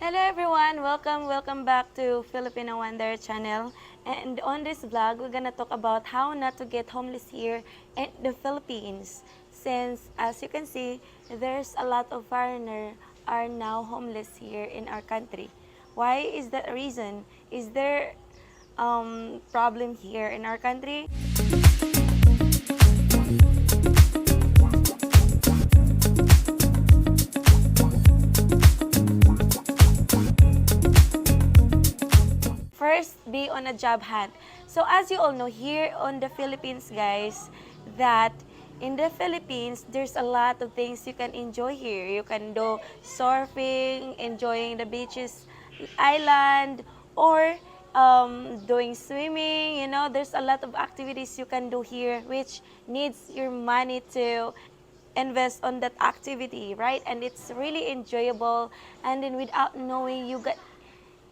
Hello everyone, welcome back to Filipina Wonder channel. And on this vlog, we're gonna talk about how not to get homeless here in the Philippines. Since as you can see, there's a lot of foreigners are now homeless here in our country. Why is that a reason? Is there problem here in our country? First, be on a job hunt. So as you all know, here on the Philippines, guys, that in the Philippines, there's a lot of things you can enjoy here. You can do surfing, enjoying the beaches, island, or doing swimming. You know, there's a lot of activities you can do here, which needs your money to invest on that activity, right? And it's really enjoyable. And then without knowing, you get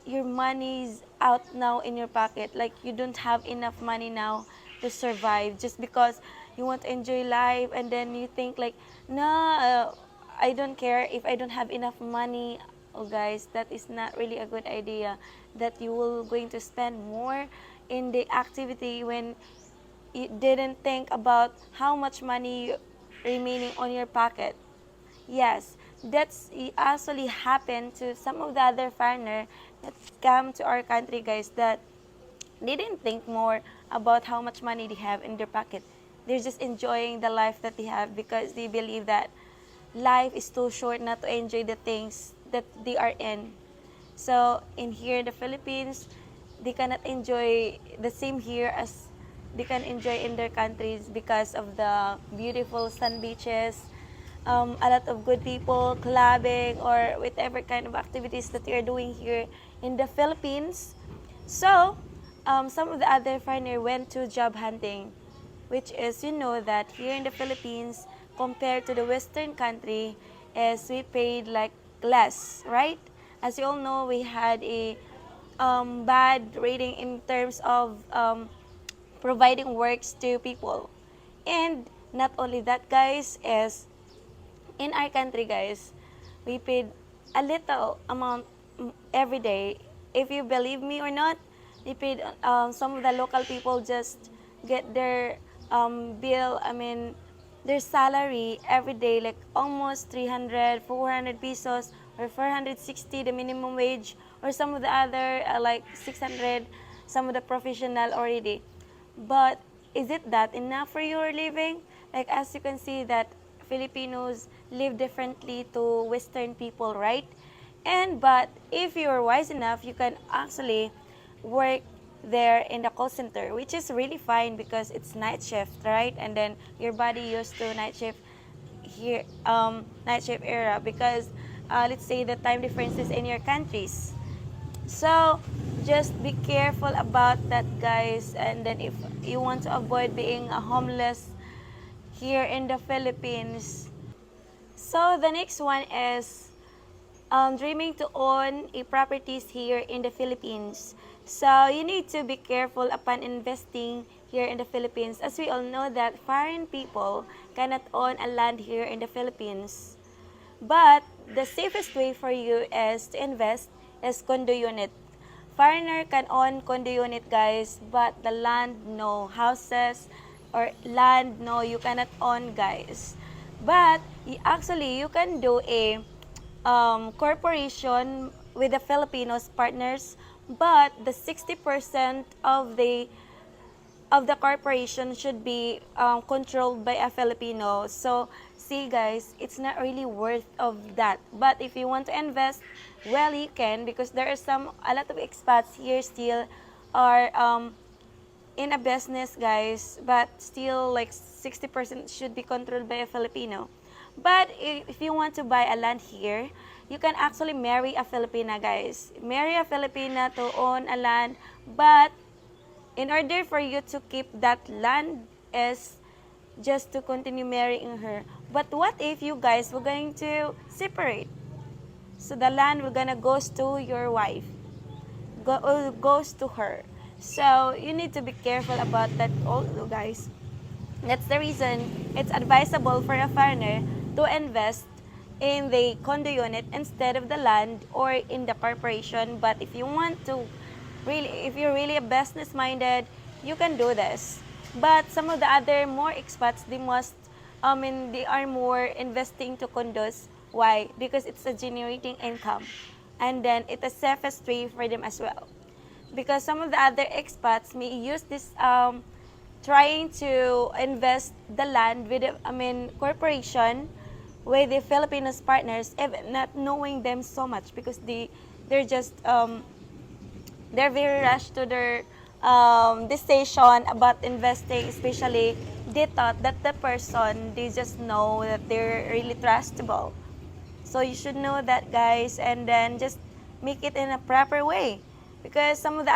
your money's out now in your pocket, like you don't have enough money now to survive just because you want to enjoy life, and then you think like, no, I don't care if I don't have enough money. Oh guys, that is not really a good idea, that you will going to spend more in the activity when you didn't think about how much money remaining on your pocket. Yes, that's actually happened to some of the other foreigner that come to our country, guys, that they didn't think more about how much money they have in their pocket. They're just enjoying the life that they have because they believe that life is too short not to enjoy the things that they are in. So in here in the Philippines, they cannot enjoy the same here as they can enjoy in their countries because of the beautiful sun beaches, a lot of good people clubbing or whatever kind of activities that you're doing here in the Philippines. So some of the other foreigner went to job hunting, which is, you know, that here in the Philippines compared to the Western country is we paid like less, right? As you all know, we had a bad rating in terms of providing works to people. And not only that, guys, is in our country, guys, we paid a little amount every day. If you believe me or not, they paid some of the local people just get their bill, I mean, their salary every day, like almost 300, 400 pesos, or 460, the minimum wage, or some of the other like 600, some of the professional already. But is it that enough for your living? Like as you can see that Filipinos live differently to Western people, right? And but if you're wise enough, you can actually work there in the call center, which is really fine because it's night shift, right? And then your body used to night shift here, night shift era, because let's say the time differences in your countries. So just be careful about that, guys. And then if you want to avoid being a homeless here in the Philippines. So the next one is dreaming to own a properties here in the Philippines. So you need to be careful upon investing here in the Philippines, as we all know that foreign people cannot own a land here in the Philippines. But the safest way for you is to invest is condo unit. Foreigner can own condo unit, guys, but the land, no. Houses or land, no, you cannot own, guys. But actually, you can do a corporation with the Filipinos partners, but the 60% of the corporation should be controlled by a Filipino. So, see guys, it's not really worth of that. But if you want to invest, well, you can, because there are a lot of expats here still are in a business, guys, but still like 60% should be controlled by a Filipino. But if you want to buy a land here, you can actually marry a Filipina, guys. Marry a Filipina to own a land, but in order for you to keep that land is just to continue marrying her. But what if you guys were going to separate? So the land will gonna goes to your wife, goes to her. So you need to be careful about that also, guys. That's the reason it's advisable for a foreigner to invest in the condo unit instead of the land or in the corporation. But if you want to really, if you're really a business minded, you can do this. But some of the other more expats, they must, they are more investing to condos. Why? Because it's a generating income, and then it's a safest way for them as well. Because some of the other expats may use this, trying to invest the land with, corporation with the Filipinos partners, even not knowing them so much, because they're just, they're very rushed to their, decision about investing. Especially, they thought that the person, they just know that they're really trustable. So you should know that, guys, and then just make it in a proper way. Because some of the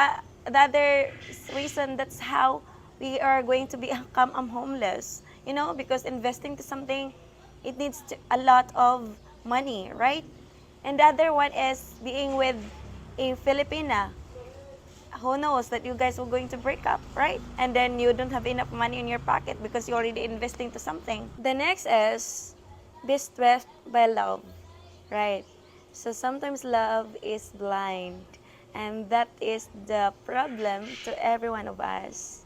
other reason, that's how we are going to become homeless. Because investing to something, it needs a lot of money, right? And the other one is being with a Filipina. Who knows that you guys were going to break up, right? And then you don't have enough money in your pocket because you're already investing to something. The next is be stressed by love, right? So sometimes love is blind, and that is the problem to every one of us.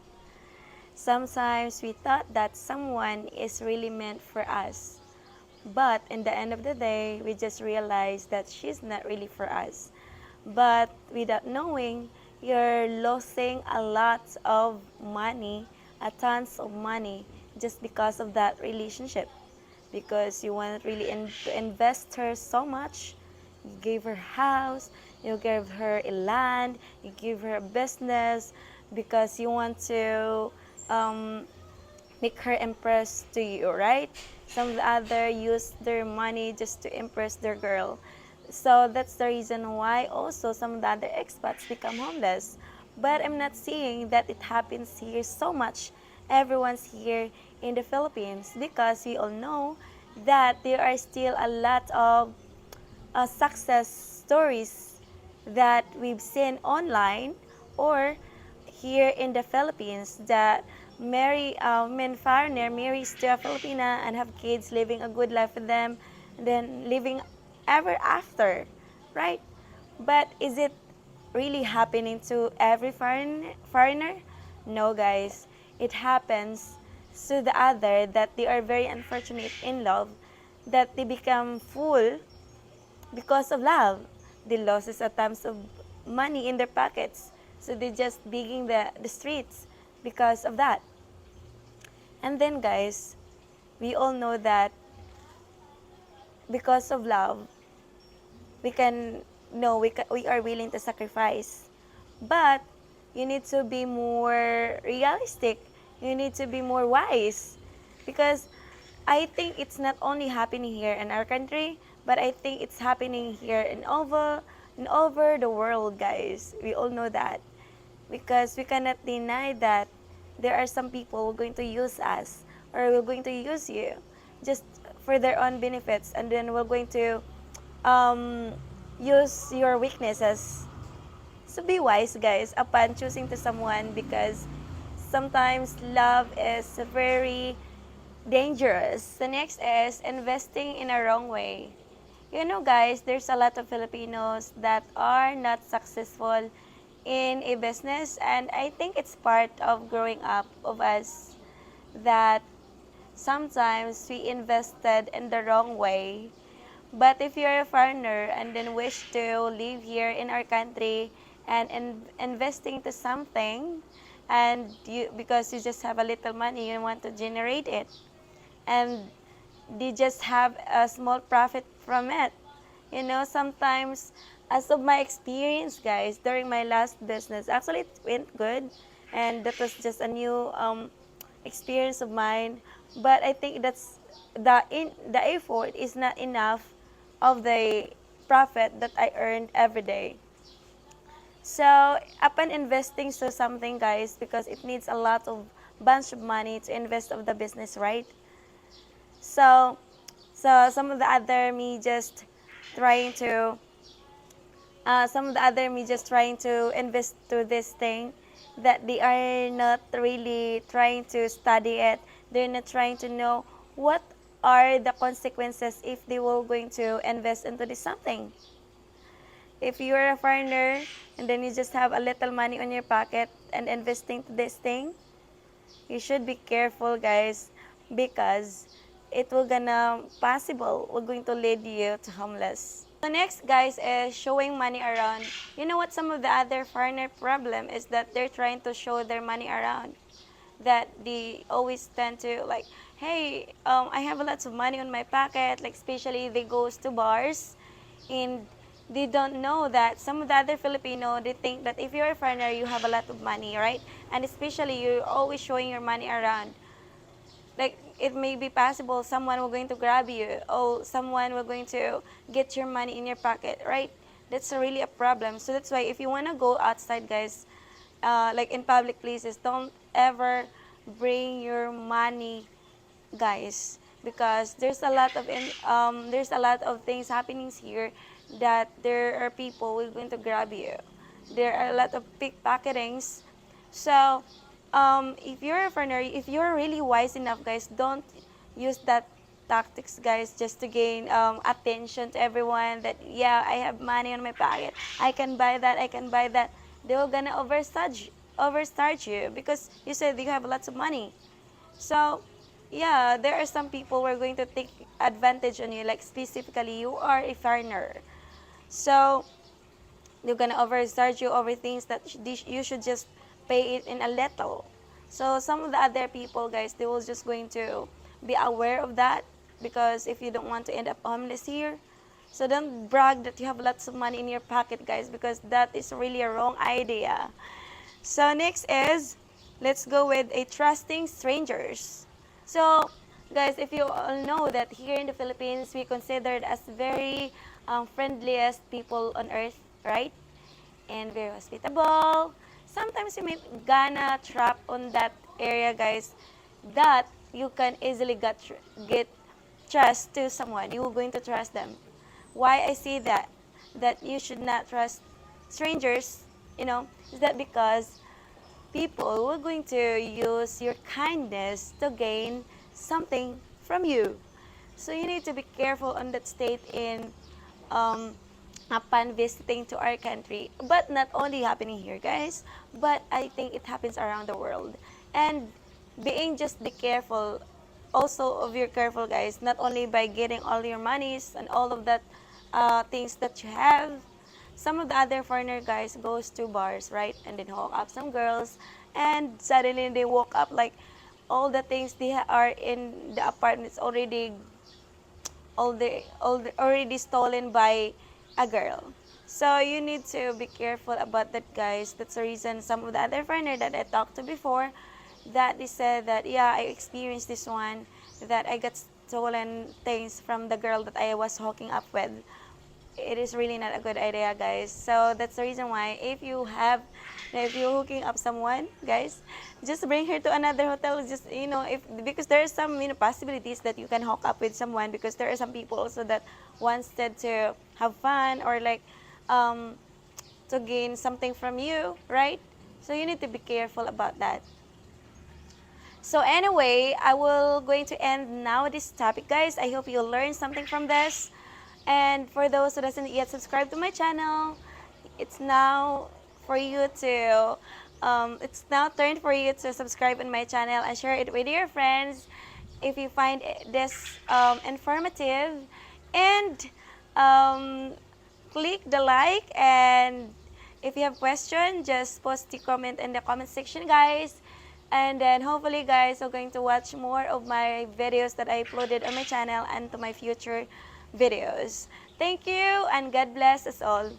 Sometimes we thought that someone is really meant for us, but in the end of the day, we just realize that she's not really for us. But without knowing, you're losing a lot of money, a tons of money, just because of that relationship. Because you want really to invest her so much. You gave her house, you gave her a land, you give her a business, because you want to, um, make her impress to you, right? Some of the other use their money just to impress their girl. So that's the reason why also some of the other expats become homeless. But I'm not seeing that it happens here so much. Everyone's here in the Philippines, because we all know that there are still a lot of, success stories that we've seen online or here in the Philippines, that foreigner marries to a Filipina and have kids, living a good life with them, and then living ever after, right? But is it really happening to every foreigner? No, guys. It happens to the other, that they are very unfortunate in love, that they become full because of love. They loses a tons of money in their pockets. So they just begging the streets because of that. And then, guys, we all know that because of love, we can no we are willing to sacrifice. But you need to be more realistic. You need to be more wise, because I think it's not only happening here in our country, but I think it's happening here and over the world, guys. We all know that, because we cannot deny that there are some people who are going to use us, or we're going to use you just for their own benefits, and then we're going to, um, use your weaknesses. So be wise, guys, upon choosing to someone, because sometimes love is very dangerous. The next is investing in a wrong way. Guys, there's a lot of Filipinos that are not successful in a business, and I think it's part of growing up of us, that sometimes we invested in the wrong way. But if you're a foreigner and then wish to live here in our country and investing to something, and you, because you just have a little money, you want to generate it, and they just have a small profit from it. Sometimes, as of my experience, guys, during my last business, actually it went good, and that was just a new, experience of mine. But I think that's the effort is not enough of the profit that I earned every day. So upon investing to something, guys, because it needs a lot of bunch of money to invest of the business, right? So, some of the other me just trying to, some of the other me just trying to invest to this thing, that they are not really trying to study it. They're not trying to know what are the consequences if they were going to invest into this something. If you're a foreigner and then you just have a little money on your pocket and investing to this thing, you should be careful, guys, because it will gonna possible will going to lead you to homeless. So next, guys, is showing money around. You know what? Some of the other foreigner problem is that they're trying to show their money around. That they always tend to like, hey, I have a lots of money on my pocket. Like especially they goes to bars, and they don't know that some of the other Filipino, they think that if you're a foreigner, you have a lot of money, right? And especially you're always showing your money around. Like it may be possible someone will going to grab you, or someone will going to get your money in your pocket, right? That's really a problem. So that's why if you want to go outside, guys, like in public places, don't ever bring your money, guys, because there's a lot of things happening here, that there are people who are going to grab you. There are a lot of pickpocketings. So if you're a foreigner, if you're really wise enough, guys, don't use that tactics, guys, just to gain attention to everyone, that yeah, I have money on my pocket, I can buy that, I can buy that. They're gonna overcharge you because you said you have lots of money. So yeah, there are some people who are going to take advantage on you, like specifically you are a foreigner. So they're gonna overcharge you over things that you should just pay it in a little. So some of the other people, guys, they will just going to be aware of that, because if you don't want to end up homeless here, so don't brag that you have lots of money in your pocket, guys, because that is really a wrong idea. So next is, let's go with a trusting strangers. So guys, if you all know that here in the Philippines, we considered as very friendliest people on earth, right? And very hospitable. Sometimes you may gonna trap on that area, guys, that you can easily get trust to someone. You are going to trust them. Why I say that you should not trust strangers, is that because people are going to use your kindness to gain something from you. So you need to be careful on that state in upon visiting to our country. But not only happening here, guys, but I think it happens around the world. And being just be careful also of your careful, guys, not only by getting all your monies and all of that things that you have. Some of the other foreigner guys goes to bars, right, and then hook up some girls, and suddenly they woke up like all the things they are in the apartments already already stolen by a girl. So you need to be careful about that, guys. That's the reason some of the other foreigner that I talked to before, that they said that yeah, I experienced this one, that I got stolen things from the girl that I was hooking up with. It is really not a good idea, guys. So that's the reason why if you're hooking up someone, guys, just bring her to another hotel. Just if because there are some possibilities that you can hook up with someone, because there are some people also that wanted to have fun, or like to gain something from you, right? So you need to be careful about that. So anyway, I will going to end now this topic, guys. I hope you learned something from this. And for those who doesn't yet subscribe to my channel, it's now for you to it's now turned for you to subscribe in my channel and share it with your friends if you find this informative. And click the like, and if you have question, just post the comment in the comment section, guys. And then hopefully, guys, are going to watch more of my videos that I uploaded on my channel and to my future videos. Thank you, and God bless us all.